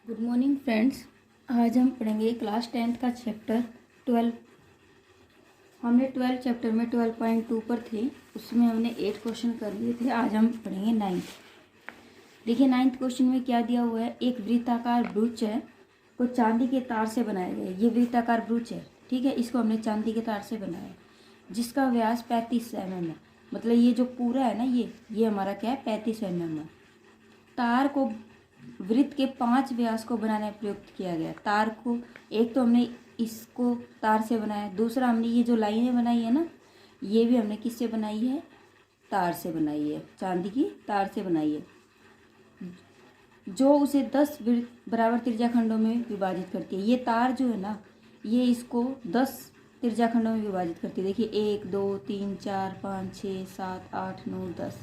Good morning friends. आज हम पढ़ेंगे क्लास 10th का चैप्टर 12। हमने 12 चैप्टर में 12.2 पर थे, उसमें हमने 8 क्वेश्चन कर लिए थे। आज हम पढ़ेंगे 9th। देखिए 9th क्वेश्चन में क्या दिया हुआ है। एक वृत्ताकार ब्रूच है, वो चांदी के तार से बनाया गया है। ये वृत्ताकार ब्रूच है, ठीक है। इसको हमने चांदी के तार से बनाया, जिसका व्यास 35 mm है। मतलब ये जो पूरा है ना, ये हमारा क्या है, 35 mm है। तार को वृत्त के 5 व्यास को बनाने में प्रयुक्त किया गया। तार को एक तो हमने इसको तार से बनाया, दूसरा हमने ये जो लाइनें बनाई है ना, ये भी हमने किससे बनाई है, तार से बनाई है, चांदी की तार से बनाई है, जो उसे 10 वृत्त बराबर त्रिज्याखंडों में विभाजित करती है। ये तार जो है ना, ये इसको 10 त्रिज्याखंडों में विभाजित करती है। देखिए 1 2 3 4 5 6 7 8 9 10,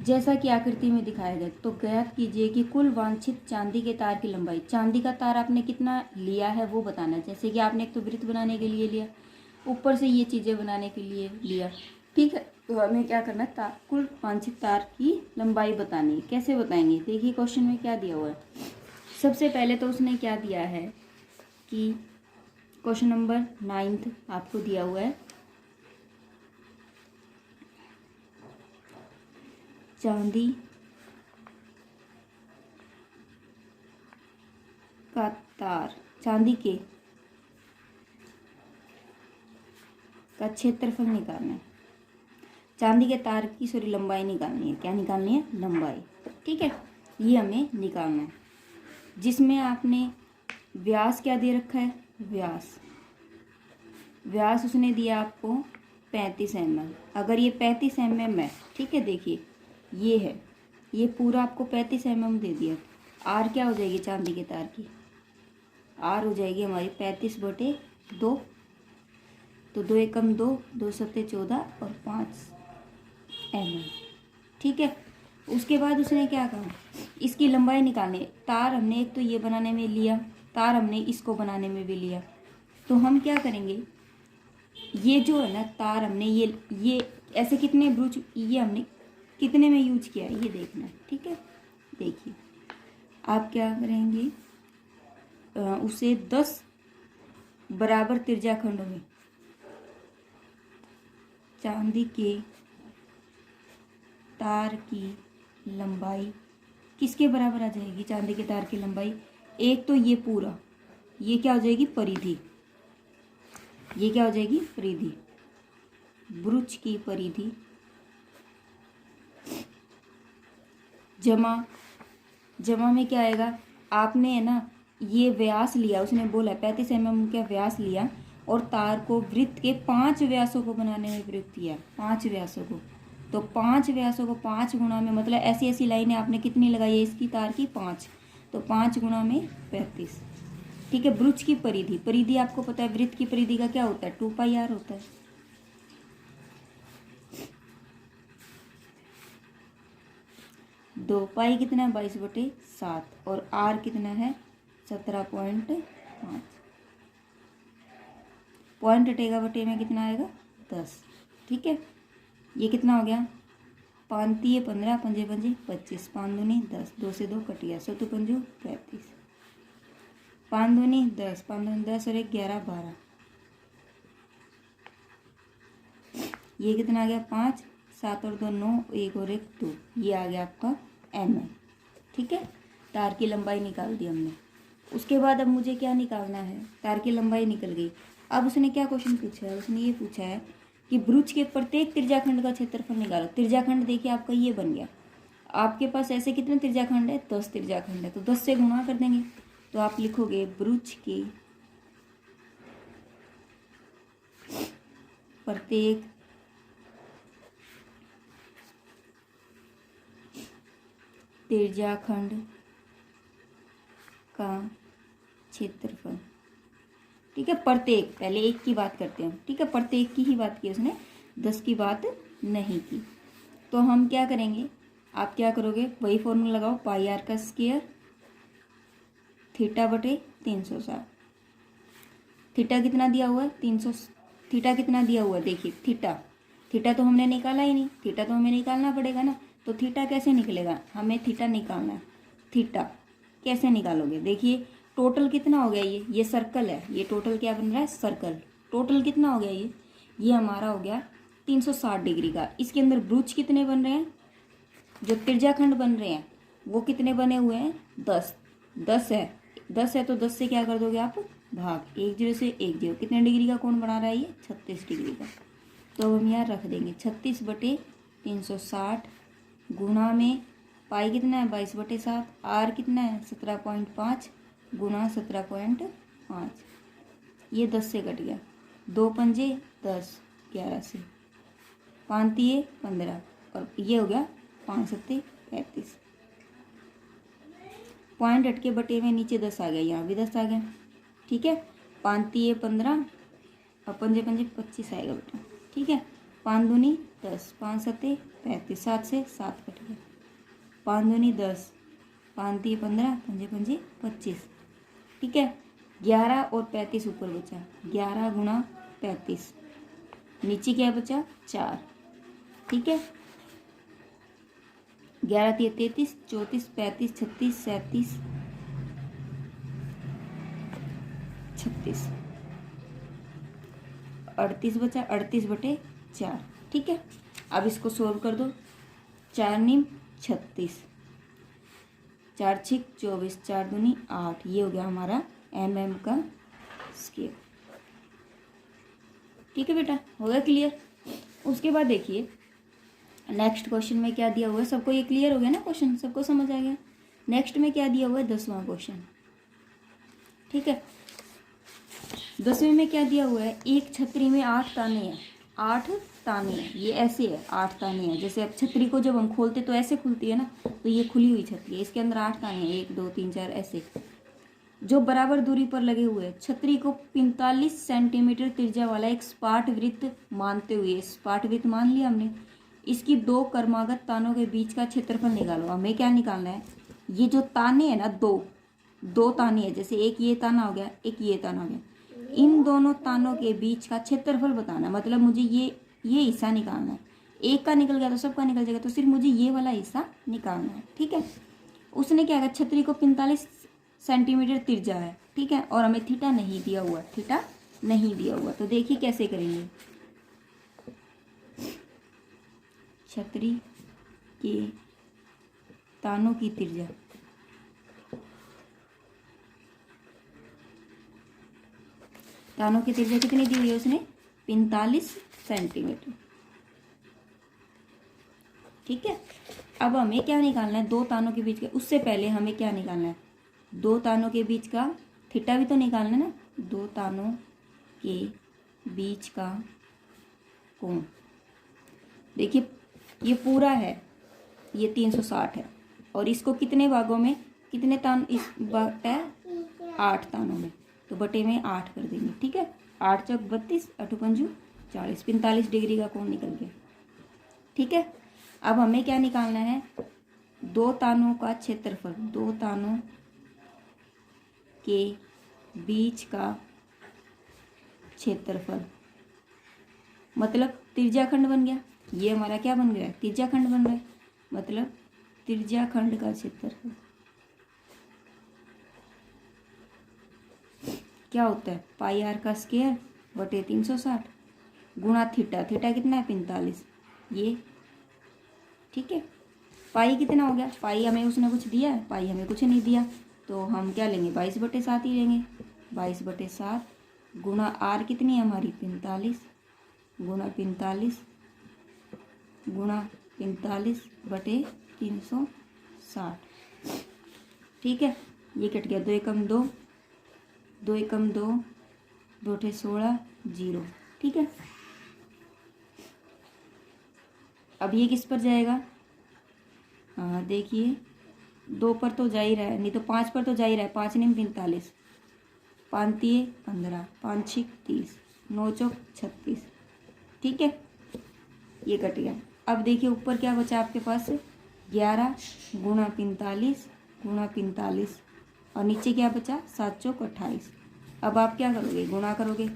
जैसा कि आकृति में दिखाया गया। तो ज्ञात कीजिए कि कुल वांछित चांदी के तार की लंबाई। चांदी का तार आपने कितना लिया है वो बताना है। जैसे कि आपने एक तो वृत्त बनाने के लिए लिया, ऊपर से ये चीज़ें बनाने के लिए लिया, ठीक है। तो हमें क्या करना है, कुल वांछित तार की लंबाई बतानी है। कैसे बताएंगे, देखिए क्वेश्चन में क्या दिया हुआ है। सबसे पहले तो उसने क्या दिया है कि क्वेश्चन नंबर 9 आपको दिया हुआ है, चांदी का तार, चांदी के का क्षेत्रफल निकालना है। चांदी के तार की लंबाई निकालनी है। क्या निकालनी है, लंबाई, ठीक है। ये हमें निकालना है, जिसमें आपने व्यास क्या दे रखा है, व्यास उसने दिया आपको 35 mm। अगर ये 35 mm है, ठीक है, देखिए ये है, ये पूरा आपको 35 mm दे दिया। आर क्या हो जाएगी चांदी के तार की, आर हो जाएगी हमारी 35/2। तो 2 एकम 2, 2 सत्ते 14 और 5 mm, ठीक है। उसके बाद उसने क्या कहा, इसकी लंबाई निकालनी। तार हमने एक तो ये बनाने में लिया, तार हमने इसको बनाने में भी लिया। तो हम क्या करेंगे, ये जो है ना तार हमने ये ऐसे कितने ब्रूच, ये हमने कितने में यूज किया है ये देखना है, ठीक है। देखिए आप क्या करेंगे, उसे 10 बराबर त्रिज्याखंडों में चांदी के तार की लंबाई किसके बराबर आ जाएगी, चांदी के तार की लंबाई। एक तो ये पूरा, ये क्या हो जाएगी, परिधि, ये क्या हो जाएगी, परिधि, ब्रूच की परिधि, जमा में क्या आएगा, आपने है ना ये व्यास लिया, उसने बोला 35 mm का व्यास लिया, और तार को वृत्त के 5 व्यासों को बनाने में प्रयुक्त किया, 5 व्यासों को। तो 5 व्यासों को 5 गुणा में, मतलब ऐसी ऐसी लाइनें आपने कितनी लगाई है इसकी तार की, 5। तो 5 गुणा में 35, ठीक है। ब्रूच की परिधि आपको पता है, वृत्त की परिधि का क्या होता है, 2πr होता है। दो पाई कितना है, 22/7, और आर कितना है, 17.5। पॉइंट हटेगा बटे में कितना आएगा, 10, ठीक है। ये कितना हो गया, 5 × 15, 5 × 5 25, 5 दूनी 10, 2 से 2 कट गया, 7 × 5 35, 5 दूनी 10, 5 दूनी 10 और 1 11 12। ये कितना आ गया, 5, 7 और 2 9, 1 और 1 2। ये आ गया आपका mm, ठीक है। तार की लंबाई निकाल दी हमने। उसके बाद अब मुझे क्या निकालना है, तार की लंबाई निकल गई। अब उसने क्या क्वेश्चन पूछा है, उसने ये पूछा है कि ब्रूच के प्रत्येक त्रिज्याखंड का क्षेत्रफल निकालो। त्रिज्याखंड देखिए आपका ये बन गया। आपके पास ऐसे कितने त्रिज्याखंड है, 10 त्रिज्याखंड है, तो 10 से गुणा कर देंगे। तो आप लिखोगे ब्रूच के प्रत्येक त्रिज्याखंड का क्षेत्रफल, ठीक है। प्रत्येक, पहले एक की बात करते हैं, ठीक है, प्रत्येक की ही बात की उसने, 10 की बात नहीं की। तो हम क्या करेंगे, आप क्या करोगे, वही फॉर्मूला लगाओ, πr² θ/360। थीटा कितना दिया हुआ है, 300। थीटा कितना दिया हुआ है, देखिए थीटा तो हमने निकाला ही नहीं, थीटा तो हमें निकालना पड़ेगा ना। तो थीटा कैसे निकलेगा, हमें थीटा निकालना है। थीटा कैसे निकालोगे? देखिए टोटल कितना हो गया, ये सर्कल है, ये टोटल क्या बन रहा है, सर्कल। टोटल कितना हो गया, ये हमारा हो गया 360 डिग्री का। इसके अंदर ब्रुज कितने बन रहे हैं, जो त्रिज्याखंड बन रहे हैं वो कितने बने हुए हैं, 10। 10 है, 10 है तो 10 से क्या कर दोगे आप, भाग। 1 0 से 1 0, कितने डिग्री का कोण बना रहा है ये, 36 डिग्री का। तो हम यहाँ रख देंगे 36/360 गुणा में पाई कितना है 22/7, आर कितना है 17.5 गुणा 17.5। ये 10 से कट गया, 2 पंजे 10, 11 से 5 तिये 15, और ये हो गया 5 सत्ते 35। पॉइंट हटके बटे में नीचे 10 आ गया, यहाँ भी 10 आ गया। ठीक है, 5 तिये 15 और पंजे पंजे 25 आएगा बेटा। ठीक है, 5 दूनी 10, 5 सत्ते 35, 7 से 7 कट गया, 5 दूनी 10, 5 तिये 15, पंजे पंजे 25। ठीक है, 11 और 35 ऊपर बचा, 11 गुणा 35, नीचे क्या बचा 4। ठीक है, 11 तिये 33, 34, 35, 36, 37, 36, 38 बचा, 38/4। ठीक है, अब इसको सोल्व कर दो, 4 नीम 36, 4 छिक 24, 4 दूनी 8। ये हो गया हमारा mm का स्केल। ठीक है बेटा, हो गया क्लियर। उसके बाद देखिए नेक्स्ट क्वेश्चन में क्या दिया हुआ है, सबको ये क्लियर हो गया ना, क्वेश्चन सबको समझ आ गया। नेक्स्ट में क्या दिया हुआ है, 10वां क्वेश्चन। ठीक है, 10वें में क्या दिया हुआ है, एक छतरी में 8 ताने हैं, 8 ताने हैं। ये ऐसे है, 8 ताने हैं। जैसे अब छतरी को जब हम खोलते तो ऐसे खुलती है ना, तो ये खुली हुई छतरी है, इसके अंदर 8 ताने हैं, 1 2 3 4 ऐसे, जो बराबर दूरी पर लगे हुए हैं। छतरी को 45 सेंटीमीटर त्रिज्या वाला एक सपाट वृत्त मानते हुए, सपाट वृत्त मान लिया हमने, इसकी 2 क्रमागत तानों के बीच का क्षेत्रफल निकालो। हमें क्या निकालना है, ये जो ताने हैं ना, दो ताने हैं, जैसे एक ये ताना हो गया, एक ये ताना हो गया, इन दोनों तानों के बीच का क्षेत्रफल बताना है। मतलब मुझे ये हिस्सा निकालना है। एक का निकल गया तो सबका निकल जाएगा, तो सिर्फ मुझे ये वाला हिस्सा निकालना है। ठीक है, उसने क्या कहा, छतरी को 45 सेंटीमीटर त्रिज्या है। ठीक है, और हमें थीटा नहीं दिया हुआ, थीटा नहीं दिया हुआ। तो देखिए कैसे करेंगे, छतरी के तानों की त्रिज्या, तानों की त्रिज्या कितनी दी हुई है उसने, 45 सेंटीमीटर। ठीक है, अब हमें क्या निकालना है, 2 तानों के बीच का। उससे पहले हमें क्या निकालना है, 2 तानों के बीच का थीटा भी तो निकालना है ना। 2 तानों के बीच का कोण, देखिए ये पूरा है, ये 360 है, और इसको कितने भागों में, कितने तान इस बटा है, 8 तानों में, तो बटे में 8 कर देंगे। ठीक है, 8 चौक 32, 8 पंजू 40, 45 डिग्री का कोण निकल गया। ठीक है, अब हमें क्या निकालना है, 2 तानों का क्षेत्रफल, 2 तानों के बीच का क्षेत्रफल, मतलब त्रिज्याखंड बन गया। ये हमारा क्या बन गया है, त्रिज्याखंड बन रहा है, मतलब त्रिज्याखंड का क्षेत्रफल क्या होता है, पाई आर का स्क्वायर बटे 360 गुणा थीटा, थीटा कितना है 45 ये। ठीक है, पाई कितना हो गया, पाई हमें उसने कुछ दिया है, पाई हमें कुछ नहीं दिया, तो हम क्या लेंगे 22/7 ही लेंगे। 22/7 गुणा आर कितनी है हमारी 45 गुणा 45 गुणा 45/360। ठीक है, ये कट गया, 2 एकम 2, 2 एकम 2, 2 × 16 0। ठीक है, अब ये किस पर जाएगा, हाँ देखिए 2 पर तो जा ही रहा है, नहीं तो 5 पर तो जा ही रहा है। 5 × 45, 5 तिये 15, 5 छिक 30, 9 चौक 36। ठीक है, ये कट गया। अब देखिए ऊपर क्या बचा आपके पास, 11 गुणा 45 गुणा 45, और नीचे क्या बचा 7 चौक 28। अब आप क्या करोगे, गुणा करोगे,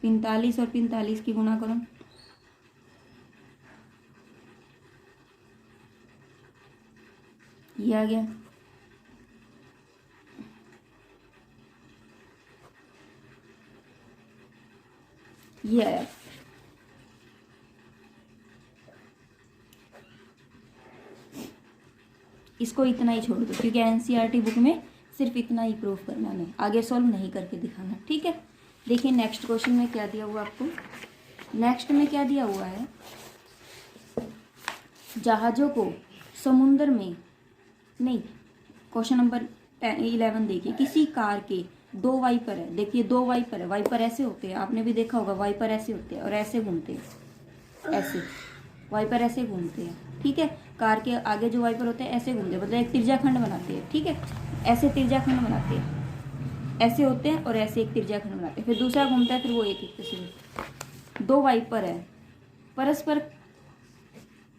45 और 45 की गुणा करो, ये आ गया ये आया। इसको इतना ही छोड़ दो क्योंकि एनसीईआरटी बुक में सिर्फ इतना ही प्रूफ करना है, आगे सॉल्व नहीं करके दिखाना, ठीक है। देखिए नेक्स्ट क्वेश्चन में क्या दिया हुआ आपको। नेक्स्ट में क्या दिया हुआ है, जहाज़ों को समुद्र में, नहीं, क्वेश्चन नंबर 11 देखिए, किसी कार के दो वाइपर है। देखिए दो वाइपर है, वाइपर ऐसे होते हैं, आपने भी देखा होगा, वाइपर ऐसे होते हैं और ऐसे घूमते हैं, ऐसे वाइपर ऐसे घूमते हैं, ठीक है। कार के आगे जो वाइपर होते हैं ऐसे घूमते हैं, मतलब एक तिरछाखंड बनाते हैं, ठीक है, ऐसे तिरछाखंड बनाते हैं, ऐसे होते हैं और ऐसे एक तिरछाखंड बनाते हैं, फिर दूसरा घूमता है, फिर वो एक एक से। दो वाइपर है, परस्पर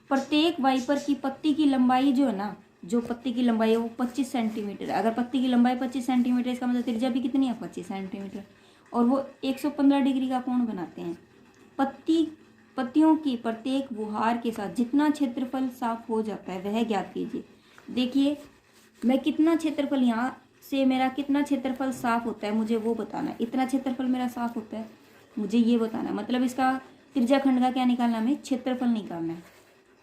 प्रत्येक वाइपर की पत्ती की लंबाई जो है ना, जो पत्ती की लंबाई है वो 25 सेंटीमीटर है। अगर पत्ती की लंबाई 25 सेंटीमीटर, इसका मतलब त्रिज्या भी कितनी है, 25 सेंटीमीटर। और वो 115 डिग्री का कोण बनाते हैं। पत्तियों की प्रत्येक बुहार के साथ जितना क्षेत्रफल साफ हो जाता है वह ज्ञात कीजिए। देखिए मैं कितना क्षेत्रफल, यहाँ से मेरा कितना क्षेत्रफल साफ होता है मुझे वो बताना है। इतना क्षेत्रफल मेरा साफ होता है मुझे ये बताना है, मतलब इसका त्रिज्याखंड का क्या निकालना है, हमें क्षेत्रफल निकालना है,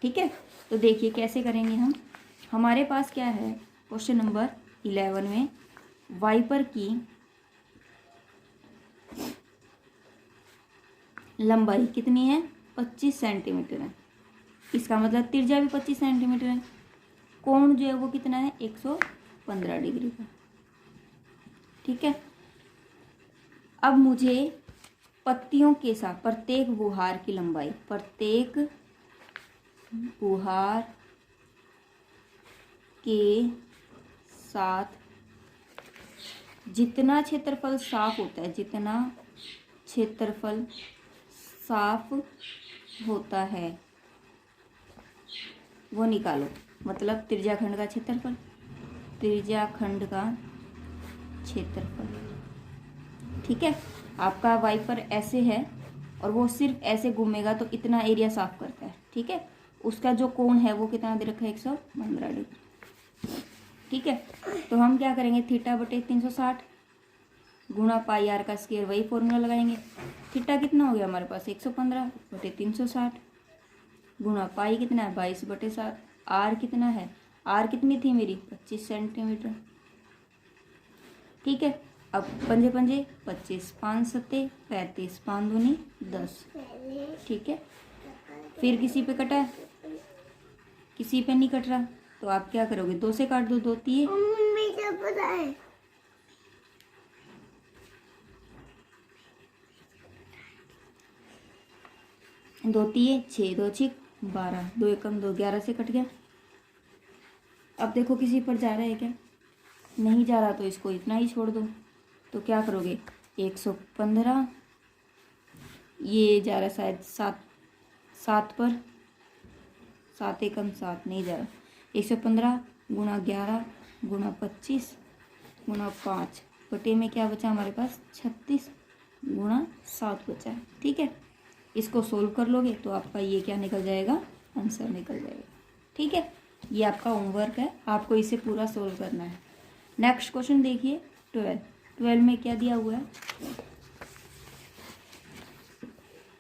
ठीक है। तो देखिए कैसे करेंगे हम। हमारे पास क्या है, क्वेश्चन नंबर 11 में वाइपर की लंबाई कितनी है, 25 सेंटीमीटर है। इसका मतलब त्रिज्या भी 25 सेंटीमीटर है। कोण जो है वो कितना है, 115 डिग्री का, ठीक है। अब मुझे पत्तियों के साथ प्रत्येक बुहार की लंबाई, प्रत्येक बुहार के साथ जितना क्षेत्रफल साफ होता है, जितना क्षेत्रफल साफ होता है वो निकालो, मतलब त्रिज्याखंड का क्षेत्रफल, त्रिज्याखंड का क्षेत्रफल, ठीक है। आपका वाइपर ऐसे है और वो सिर्फ ऐसे घूमेगा तो इतना एरिया साफ करता है, ठीक है। उसका जो कोण है वो कितना दे रखा है, 115 डिग्री, ठीक है। तो हम क्या करेंगे, थीटा बटे 360 गुणा पाई आर का स्क्वायर, वही फॉर्मूला लगाएंगे। थीटा कितना हो गया हमारे पास, 115 बटे 360 गुणा पाई कितना है, 22 बटे 7। आर कितना है, आर कितनी थी मेरी, 25 सेंटीमीटर, ठीक है। अब पंजे पंजे 25, 5 सत्ते 35, 5 दूनी 10, ठीक है। फिर किसी पे कटा है, किसी पे नहीं कट रहा, तो आप क्या करोगे, 2 से काट दो, 2 तिये, दो तिये 6, 2 छिक 12, 2 एकम 2, 11 से कट गया। अब देखो किसी पर जा रहा है क्या, नहीं जा रहा, तो इसको इतना ही छोड़ दो। तो क्या करोगे, 115, ये जा रहा है शायद 7 पर, 7 एकम 7 नहीं जा रहा, 115 गुणा 11 गुणा 25 गुणा 5 बटे में क्या बचा हमारे पास, 36 गुणा 7 बचा है, ठीक है। इसको सोल्व कर लोगे तो आपका ये क्या निकल जाएगा, आंसर निकल जाएगा, ठीक है। ये आपका होमवर्क है, आपको इसे पूरा सोल्व करना है। नेक्स्ट क्वेश्चन देखिए 12 में क्या दिया हुआ है,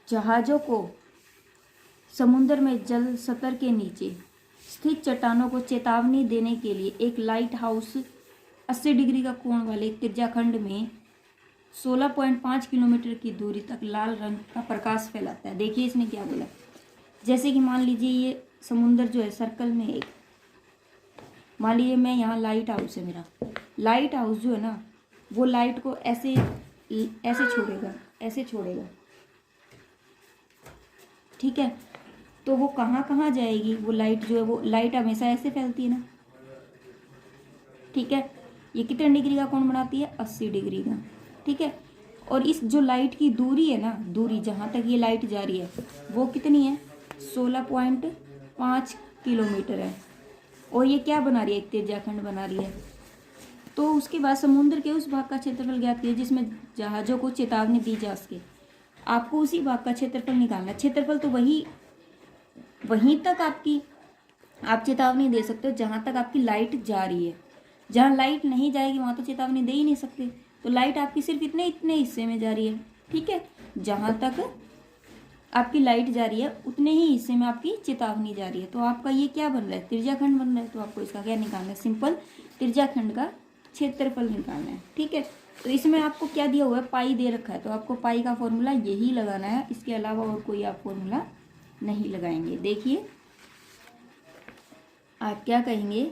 जहाज़ों को समुद्र में जल स्तर के नीचे स्थित चट्टानों को चेतावनी देने के लिए एक लाइट हाउस 80 डिग्री का कोण वाले त्रिज्याखंड में 16.5 किलोमीटर की दूरी तक लाल रंग का प्रकाश फैलाता है। देखिए इसने क्या बोला, जैसे कि मान लीजिए ये समुद्र जो है सर्कल में एक, मान लीजिए मैं यहाँ लाइट हाउस है मेरा, लाइट हाउस जो है ना वो लाइट को ऐसे ऐसे छोड़ेगा, ऐसे छोड़ेगा, ठीक है। तो वो कहाँ कहाँ जाएगी, वो लाइट जो है, वो लाइट हमेशा ऐसे फैलती है ना, ठीक है। ये कितने डिग्री का कोण बनाती है, 80 डिग्री का, ठीक है। और इस जो लाइट की दूरी है ना, दूरी जहाँ तक ये लाइट जा रही है वो कितनी है, 16.5 किलोमीटर है। और ये क्या बना रही है, एक त्रिज्याखंड बना रही है। तो उसके बाद समुद्र के उस भाग का क्षेत्रफल ज्ञात कीजिए जिसमें जहाज़ों को चेतावनी दी जा सके। आपको उसी भाग का क्षेत्रफल निकालना है। क्षेत्रफल तो वहीं तक आपकी आप चेतावनी दे सकते हो जहाँ तक आपकी लाइट जा रही है। जहाँ लाइट नहीं जाएगी वहाँ तो चेतावनी दे ही नहीं सकते। तो लाइट आपकी सिर्फ इतने हिस्से में जा रही है, ठीक है, जहाँ तक आपकी लाइट जा रही है उतने ही हिस्से में आपकी चेतावनी जा रही है। तो आपका ये क्या बन रहा है, त्रिज्याखंड बन रहा है। तो आपको इसका क्या निकालना है, सिंपल त्रिज्याखंड का क्षेत्रफल निकालना है। ठीक है, तो इसमें आपको क्या दिया हुआ है, पाई दे रखा है, तो आपको पाई का फॉर्मूला यही लगाना है, इसके अलावा और कोई आप फॉर्मूला नहीं लगाएंगे। देखिए आप क्या कहेंगे,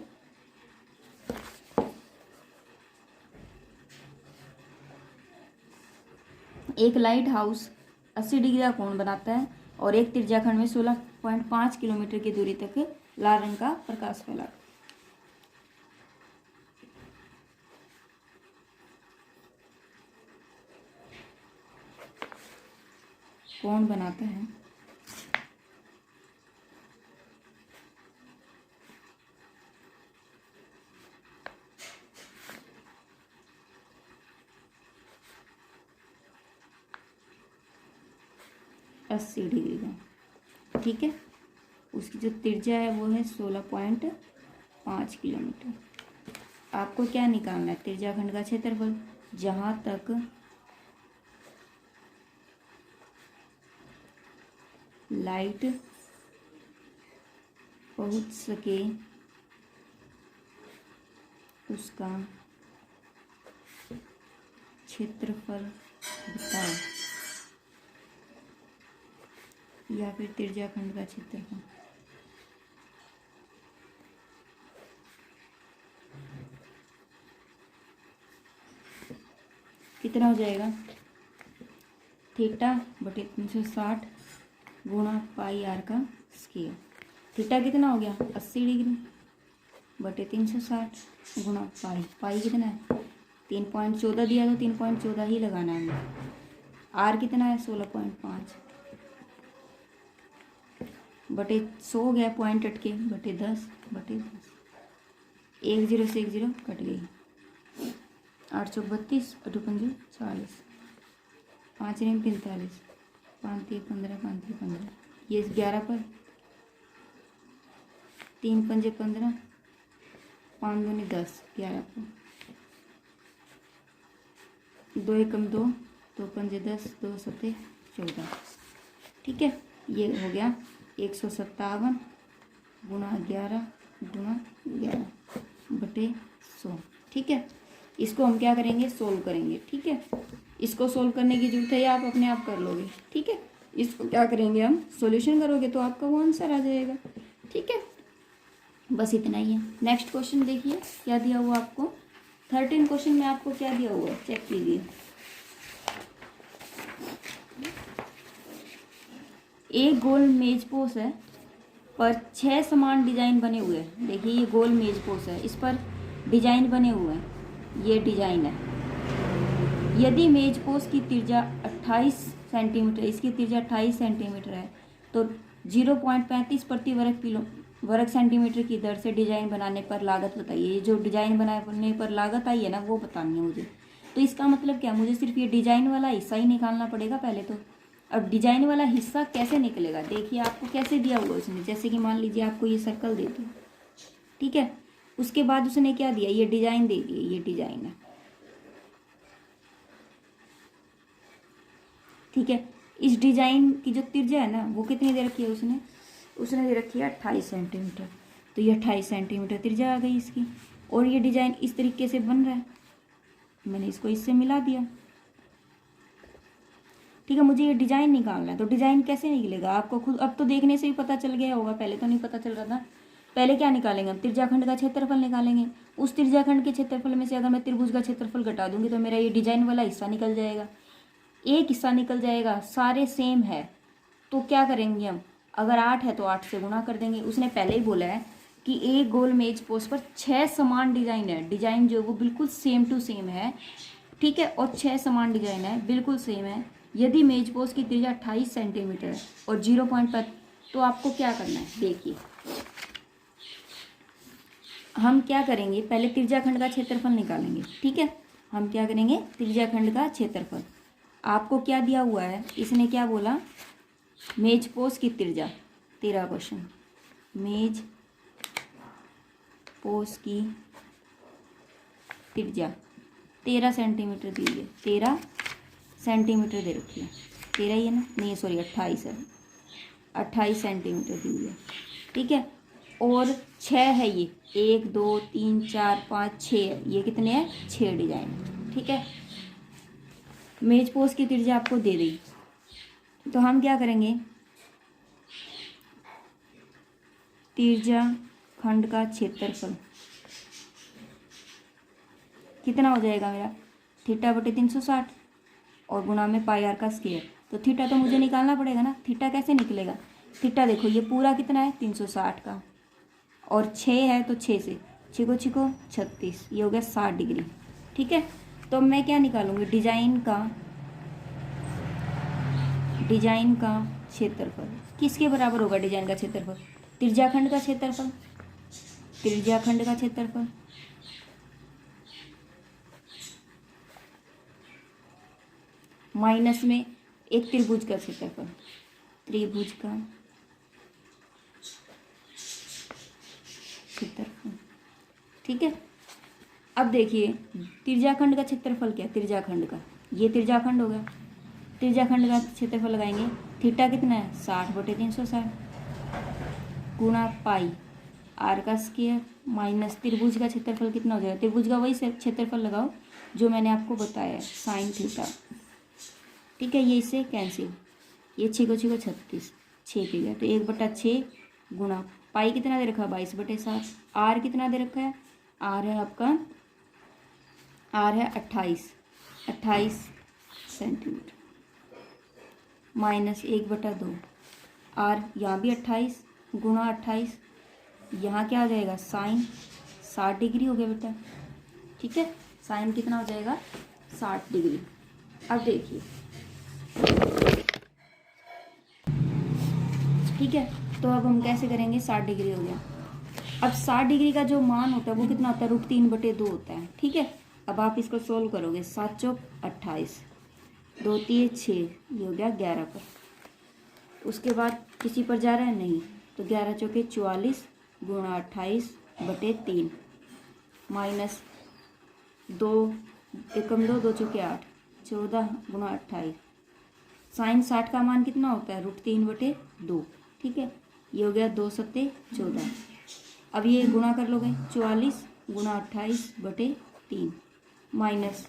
एक लाइट हाउस 80 डिग्री का कोण बनाता है और एक त्रिज्याखंड में 16.5 किलोमीटर की दूरी तक लाल रंग का प्रकाश फैला। कोण बनाता है अस्सी डिग्री का। ठीक है, उसकी जो त्रिज्या है वो है 16.5 किलोमीटर। आपको क्या निकालना है, त्रिज्याखंड का क्षेत्रफल, जहाँ तक लाइट पहुँच सके उसका क्षेत्रफल बताओ, या फिर त्रिज्याखंड का क्षेत्रफल। कितना हो जाएगा, थीटा बटे 360 गुणा पाई आर का स्क्वायर। थीटा कितना हो गया, 80 डिग्री बटे 360 गुणा पाई, पाई कितना है 3.14 दिया, तो 3.14 ही लगाना है हमें। आर कितना है 16.5 बटे 100 हो गया, पॉइंट अटके, बटे 10 बटे 10, 1 0 से 1 0 कट गई, 832 अटू 5 40, 5 रेम 45, 5 3 15, 5 3 15, ये 11 पर, 3 5 15, 5 2 10, 11 पर, 2 1 2, 2 5 10, 2 7 14। ठीक है, ये हो गया 157 गुणा 11 गुणा 11 बटे 100। ठीक है, इसको हम क्या करेंगे, सोल्व करेंगे। ठीक है, इसको सोल्व करने की जरूरत है या आप अपने आप कर लोगे। ठीक है, इसको क्या करेंगे हम, सॉल्यूशन करोगे तो आपका वो आंसर आ जाएगा। ठीक है, बस इतना ही है। नेक्स्ट क्वेश्चन देखिए क्या दिया हुआ आपको, 13 क्वेश्चन में आपको क्या दिया हुआ है, चेक कीजिए। एक गोल मेज पोस है पर 6 समान डिजाइन बने हुए हैं। देखिए ये गोल मेज पोस है, इस पर डिजाइन बने हुए हैं, ये डिजाइन है। यदि मेज पोस की त्रिज्या 28 सेंटीमीटर, इसकी त्रिज्या 28 सेंटीमीटर है, तो 0.35 प्रति वर्ग सेंटीमीटर की दर से डिजाइन बनाने पर लागत बताइए। ये जो डिजाइन बनाने पर लागत आई है ना, वो बतानी है मुझे। तो इसका मतलब क्या, मुझे सिर्फ ये डिजाइन वाला हिस्सा ही निकालना पड़ेगा पहले तो। अब डिजाइन वाला हिस्सा कैसे निकलेगा, देखिए आपको कैसे दिया हुआ उसने, जैसे कि मान लीजिए आपको ये सर्कल दे दिया, ठीक है, उसके बाद उसने क्या दिया, ये डिजाइन दे दी, ये डिजाइन है। ठीक है, इस डिजाइन की जो त्रिज्या है ना, वो कितनी दे रखी है उसने दे रखी है 28 सेंटीमीटर। तो ये 28 सेंटीमीटर त्रिज्या आ गई इसकी, और ये डिजाइन इस तरीके से बन रहा है, मैंने इसको इससे मिला दिया। ठीक है, मुझे ये डिजाइन निकालना है, तो डिजाइन कैसे निकलेगा आपको खुद अब तो देखने से ही पता चल गया होगा, पहले तो नहीं पता चल रहा था। पहले क्या निकालेंगे हम, त्रिज्याखंड का क्षेत्रफल निकालेंगे। उस त्रिज्याखंड के क्षेत्रफल में से अगर मैं त्रिभुज का क्षेत्रफल घटा दूंगी तो मेरा ये डिजाइन वाला हिस्सा निकल जाएगा, एक हिस्सा निकल जाएगा। सारे सेम है तो क्या करेंगे हम, अगर 8 है तो 8 से गुणा कर देंगे। उसने पहले ही बोला है कि एक गोल मेज पोस्ट पर 6 समान डिजाइन है, डिजाइन जो वो बिल्कुल सेम टू सेम है। ठीक है, और 6 समान डिजाइन है, बिल्कुल सेम है। यदि मेज पोस्ट की त्रिज्या 28 सेंटीमीटर है और 0.5, तो आपको क्या करना है, देखिए हम क्या करेंगे, पहले त्रिज्याखंड का क्षेत्रफल निकालेंगे। ठीक है, हम क्या करेंगे, त्रिज्याखंड का क्षेत्रफल। आपको क्या दिया हुआ है, इसने क्या बोला, मेज पोस्ट की त्रिज्या, 13 क्वेश्चन, मेज पोस्ट की त्रिज्या 13 सेंटीमीटर दी है, 13 सेंटीमीटर दे रखी है, 13 ही है ना, नहीं सॉरी 28 है, 28 सेंटीमीटर दी हुई है, ठीक है। और 6 है ये, 1 2 3 4 5 6 है, ये कितने हैं 6 डिजाइन, ठीक है। मेज पोस्ट की त्रिज्या आपको दे दी, तो हम क्या करेंगे, त्रिज्या खंड का क्षेत्रफल कितना हो जाएगा मेरा, थीटा बटे 360 और गुणा में पाई आर का स्क्वायर। तो थीटा तो मुझे निकालना पड़ेगा ना, थीटा कैसे निकलेगा, थीटा देखो ये पूरा कितना है 360 का, और 6 है तो 6 से 6 को 36, ये हो गया 60 डिग्री, ठीक है। तो मैं क्या निकालूंगी, डिजाइन का क्षेत्रफल किसके बराबर होगा, डिजाइन का क्षेत्रफल त्रिज्याखंड का क्षेत्रफल, त्रिज्याखंड का क्षेत्रफल माइनस में एक त्रिभुज का क्षेत्रफल, त्रिभुज का क्षेत्रफल, ठीक है। अब देखिए त्रिज्याखंड का क्षेत्रफल क्या, त्रिज्याखंड का, ये त्रिज्याखंड हो गया, त्रिज्याखंड का क्षेत्रफल लगाएंगे, थीटा कितना है 60 बटे 360 गुणा पाई आर का स्क्वायर माइनस त्रिभुज का क्षेत्रफल कितना हो जाएगा, त्रिभुज का वही क्षेत्रफल लगाओ जो मैंने आपको बताया है, साइन थीटा, ठीक है। ये इससे कैंसिल, ये 6 को 36, 6 पे गया तो 1/6 गुणा पाई कितना दे रखा है 22/7, आर कितना दे रखा है, आर है आपका, आर है 28 सेंटीमीटर माइनस 1/2, आर यहाँ भी 28 गुणा 28, यहाँ क्या हो जाएगा साइन 60 डिग्री हो गया बेटा, ठीक है। साइन कितना हो जाएगा 60 डिग्री। अब देखिए, ठीक है, तो अब हम कैसे करेंगे, 60 डिग्री हो गया। अब 60 डिग्री का जो मान होता है वो कितना होता है, √3/2 होता है, ठीक है। अब आप इसको सोल्व करोगे, 7 चौक 28, 2 3 6, ये हो गया 11 पर। उसके बाद किसी पर जा रहा है नहीं, तो 11 चौके 44 गुणा 28/3 माइनस 2 एकम 2 2 चौके 8, 14 गुणा 28, साइन 60 का मान कितना होता है √3/2, ठीक है। ये हो गया 2 सत्ते 14। अब ये गुणा कर लोगे, 44 गुणा 28/3 माइनस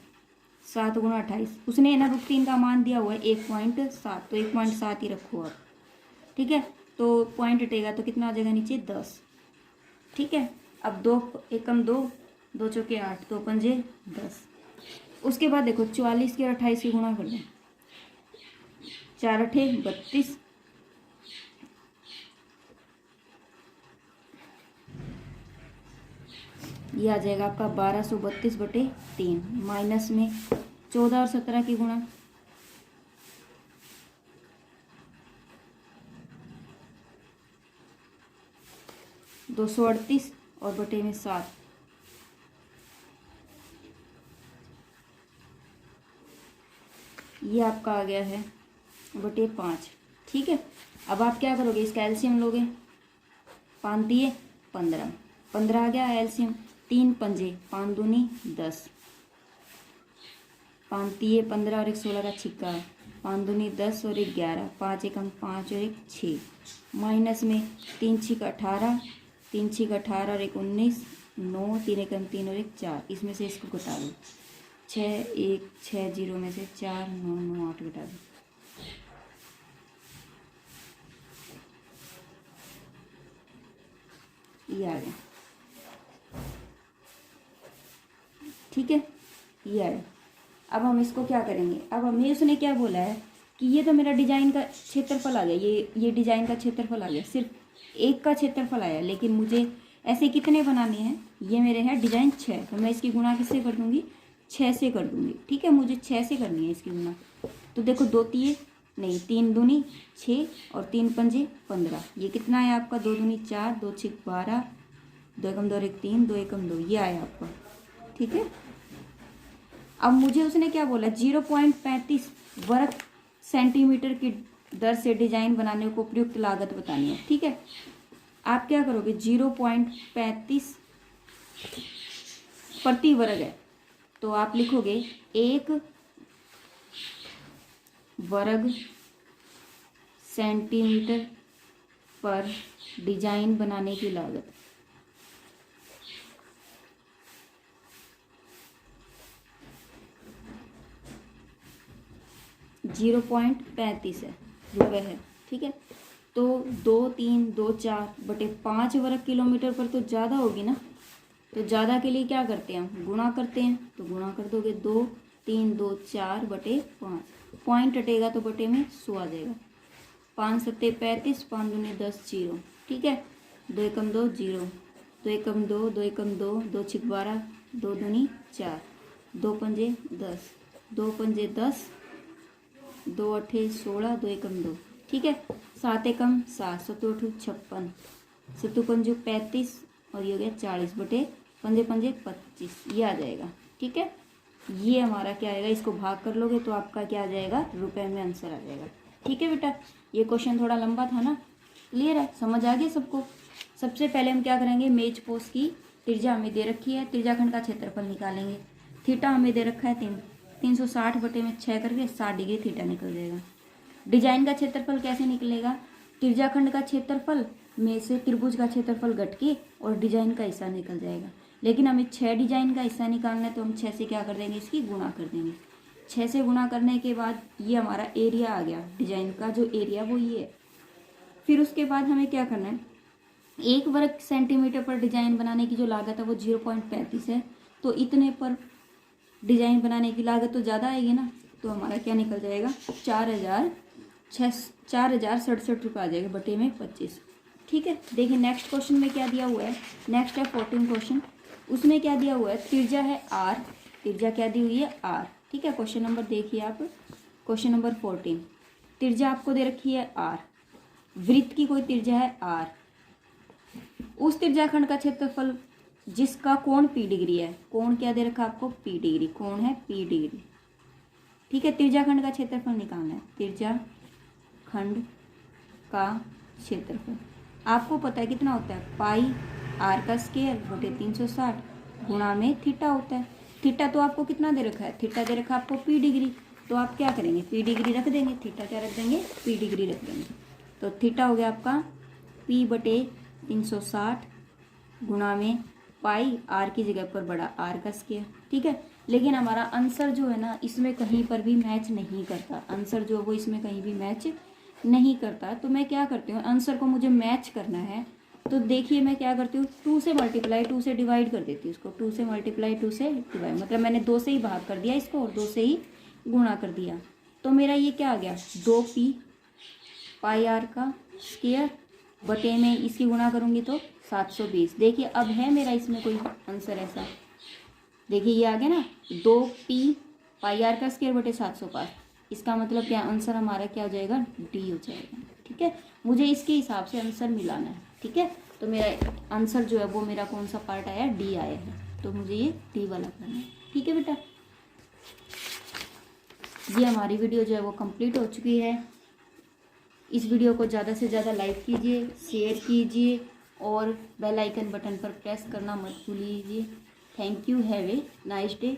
7 गुणा 28, उसने ना √3 का मान दिया हुआ है 1.7, तो 1.7 ही रखो आप, ठीक है। तो पॉइंट हटेगा तो कितना आ जाएगा नीचे 10, ठीक है। अब 2 एकम 2 2 चौके 8, 2 पंजे 10। उसके बाद देखो 44 के 28 की गुणा कर लो, 4 8 32, ये आ जाएगा आपका 1232/3 माइनस में 14 और 17 की गुणा, 238 और बटे में 7, ये आपका आ गया है बटे 5, ठीक है। अब आप क्या करोगे, इसका एलसीएम लोगे, 5 दिए 15, 15 आ गया एलसीएम, 3 पंजे 5 दूनी 10, 5 दिए 15 और 1 16 का छिक्का, 5 दूनी 10 और 1 11, 5 एकम 5 और 1 6 माइनस में 3 छिक 18, 3 छिक 18 और 1 19, 9 3 एकम 3 और 1 4, इसमें से इसको घटा दो, 6 1 6 0 में से 4 9 9 8 घटा दो, ये आ गया, ठीक है, ये आया। अब हम इसको क्या करेंगे, अब हमें उसने क्या बोला है कि ये तो मेरा डिजाइन का क्षेत्रफल आ गया, ये डिजाइन का क्षेत्रफल आ गया, सिर्फ एक का क्षेत्रफल आया, लेकिन मुझे ऐसे कितने बनाने हैं, ये मेरे हैं डिजाइन 6, तो मैं इसकी गुणा किससे कर दूंगी, 6 से कर दूंगी, ठीक है। मुझे 6 से करनी है इसकी गुणा, तो देखो 2 3 नहीं 3 दूनी 6 और 3 पंजे 15, ये कितना है आपका 2 दूनी 4, 2 6 12, 2 एकम 2 और 1 3, 2 एकम 2, ये आया आपका, ठीक है। अब मुझे उसने क्या बोला, 0.35 वर्ग सेंटीमीटर की दर से डिजाइन बनाने को उपयुक्त लागत बतानी है, ठीक है। आप क्या करोगे, 0.35 प्रति वर्ग है, तो आप लिखोगे 1 वर्ग सेंटीमीटर पर डिजाइन बनाने की लागत। ₹0.35 रुपये है। ठीक है, तो 2,324/5 वर्ग किलोमीटर पर तो ज़्यादा होगी ना, तो ज़्यादा के लिए क्या करते हैं हम, गुणा करते हैं। तो गुणा कर दोगे 2,324/5, पॉइंट हटेगा तो बटे में 100 आ जाएगा। 5 सत्ते 35, 5 दूनी 10, 0। ठीक है, 2 एकम 2 0, 2 एकम 2, 2 एकम 2, 2 छिक 12, 2 दूनी 4, 2 पंजे 10, 2 पंजे 10, 2 अठे 16, 2 एकम 2। ठीक है, 7 एकम 7, 7 अठू 56, 7 पंजू 35 और ये हो गया 40 बटे पंजे पंजे 25, ये आ जाएगा। ठीक है, ये हमारा क्या आएगा, इसको भाग कर लोगे तो आपका क्या आ जाएगा, रुपए में आंसर आ जाएगा। ठीक है बेटा, ये क्वेश्चन थोड़ा लंबा था ना, क्लियर है, समझ आ गया सबको। सबसे पहले हम क्या करेंगे, मेज पोस्ट की त्रिज्या हमें दे रखी है, त्रिज्याखंड का क्षेत्रफल निकालेंगे। थीटा हमें दे रखा है 360 बटे में 6 करके 60 डिग्री थीटा निकल जाएगा। डिजाइन का क्षेत्रफल कैसे निकलेगा, त्रिज्याखंड का क्षेत्रफल में से त्रिभुज का क्षेत्रफल घट के और डिजाइन का हिस्सा निकल जाएगा। लेकिन हमें 6 डिजाइन का हिस्सा निकालना है, तो हम 6 से क्या कर देंगे, इसकी गुणा कर देंगे। 6 से गुणा करने के बाद ये हमारा एरिया आ गया, डिजाइन का जो एरिया वो ये है। फिर उसके बाद हमें क्या करना है, 1 वर्ग सेंटीमीटर पर डिजाइन बनाने की जो लागत है वो 0.35 है, तो इतने पर डिजाइन बनाने की लागत तो ज़्यादा आएगी ना, तो हमारा क्या निकल जाएगा, 4,067 रुपये आ जाएगा बटे में 25। ठीक है, देखिए नेक्स्ट क्वेश्चन में क्या दिया हुआ है, नेक्स्ट है 14 क्वेश्चन। उसमें क्या दिया हुआ है, त्रिज्या है r, त्रिज्या क्या दी हुई है r। ठीक है, क्वेश्चन नंबर देखिए आप, क्वेश्चन नंबर 14, त्रिज्या आपको दे रखी है r, वृत्त की कोई त्रिज्या है r, उस त्रिज्याखंड का क्षेत्रफल जिसका कोण p डिग्री है, कोण क्या दे रखा है आपको, p डिग्री, कोण है p डिग्री। ठीक है, त्रिज्याखंड का क्षेत्रफल निकालना है, त्रिज्याखंड का क्षेत्रफल आपको पता है कितना होता है, पाई r का स्क्वायर बटे 360 गुणा में थीटा होता है। थीटा तो आपको कितना दे रखा है, थीटा दे रखा है आपको p डिग्री, तो आप क्या करेंगे, p डिग्री रख देंगे, थीटा क्या रख देंगे, p डिग्री रख देंगे। तो थीटा हो गया आपका p बटे 360 गुणा में पाई, r की जगह पर बड़ा r का स्क्वायर। ठीक है, लेकिन हमारा आंसर जो है ना, इसमें कहीं पर भी मैच नहीं करता, आंसर जो है वो इसमें कहीं भी मैच नहीं करता। तो मैं क्या करती हूँ, आंसर को मुझे मैच करना है, तो देखिए मैं क्या करती हूँ, 2 से मल्टीप्लाई 2 से डिवाइड कर देती हूँ इसको, 2 से मल्टीप्लाई 2 से डिवाइड, मतलब मैंने 2 से ही भाग कर दिया इसको और 2 से ही गुणा कर दिया। तो मेरा ये क्या आ गया, 2p पाई r का स्क्वायर बटे में इसकी गुणा करूँगी तो 720। देखिए अब है मेरा इसमें कोई आंसर ऐसा, देखिए ये आ गया ना, 2p पाई r का स्क्वायर बटे 705, इसका मतलब क्या, आंसर हमारा क्या हो जाएगा, डी हो जाएगा। ठीक है, मुझे इसके हिसाब से आंसर मिलाना है। ठीक है, तो मेरा आंसर जो है वो मेरा कौन सा पार्ट आया, डी आया है, तो मुझे ये डी वाला करना है। ठीक है बेटा, ये हमारी वीडियो जो है वो कंप्लीट हो चुकी है। इस वीडियो को ज़्यादा से ज़्यादा लाइक कीजिए, शेयर कीजिए और बेल आइकन बटन पर प्रेस करना मत भूलिए। Thank you, have a nice day.